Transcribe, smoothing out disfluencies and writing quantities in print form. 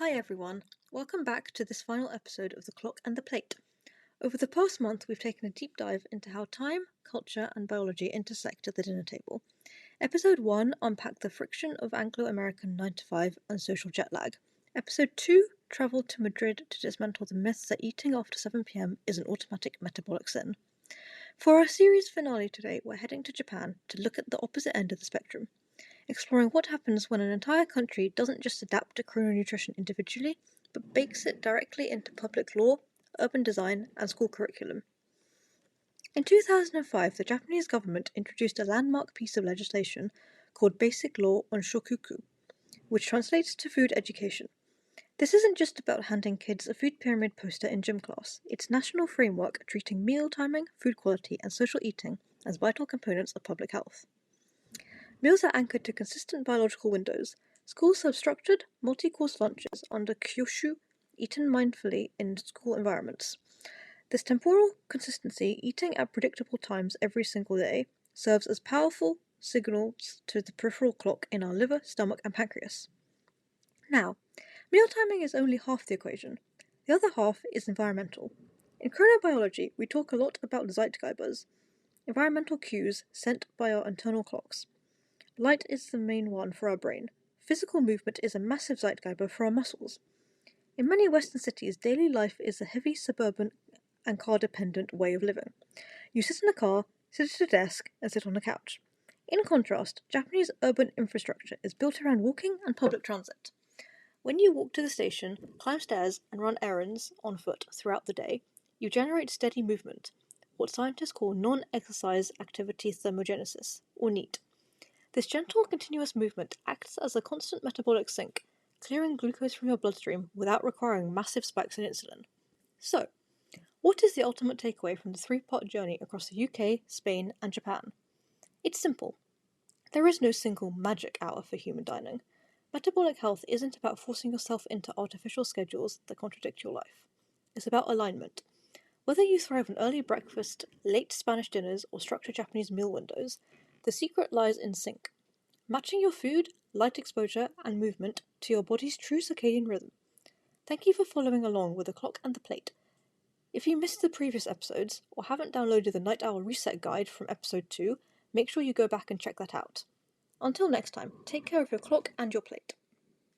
Hi everyone, welcome back to this final episode of The Clock and the Plate. Over the past month we've taken a deep dive into how time, culture and biology intersect at the dinner table. Episode 1 unpacked the friction of Anglo-American 9 to 5 and social jet lag. Episode 2 travelled to Madrid to dismantle the myth that eating after 7 PM is an automatic metabolic sin. For our series finale today we're heading to Japan to look at the opposite end of the spectrum, exploring what happens when an entire country doesn't just adapt to chrononutrition individually, but bakes it directly into public law, urban design, and school curriculum. In 2005, the Japanese government introduced a landmark piece of legislation called Basic Law on Shokuiku, which translates to food education. This isn't just about handing kids a food pyramid poster in gym class, it's a national framework treating meal timing, food quality, and social eating as vital components of public health. Meals are anchored to consistent biological windows. Schools serve structured, multi-course lunches under kyoshu, eaten mindfully in school environments. This temporal consistency, eating at predictable times every single day, serves as powerful signals to the peripheral clock in our liver, stomach, and pancreas. Now, meal timing is only half the equation. The other half is environmental. In chronobiology, we talk a lot about zeitgebers, environmental cues sent by our internal clocks. Light is the main one for our brain. Physical movement is a massive zeitgeber for our muscles. In many Western cities, daily life is a heavy suburban and car-dependent way of living. You sit in a car, sit at a desk, and sit on a couch. In contrast, Japanese urban infrastructure is built around walking and public transit. When you walk to the station, climb stairs, and run errands on foot throughout the day, you generate steady movement, what scientists call non-exercise activity thermogenesis, or NEAT. This gentle, continuous movement acts as a constant metabolic sink, clearing glucose from your bloodstream without requiring massive spikes in insulin. So, what is the ultimate takeaway from the three-part journey across the UK, Spain, and Japan? It's simple. There is no single magic hour for human dining. Metabolic health isn't about forcing yourself into artificial schedules that contradict your life. It's about alignment. Whether you thrive on early breakfast, late Spanish dinners, or structured Japanese meal windows, the secret lies in sync, matching your food, light exposure, and movement to your body's true circadian rhythm. Thank you for following along with The Clock and the Plate. If you missed the previous episodes, or haven't downloaded the Night Owl Reset Guide from episode 2, make sure you go back and check that out. Until next time, take care of your clock and your plate.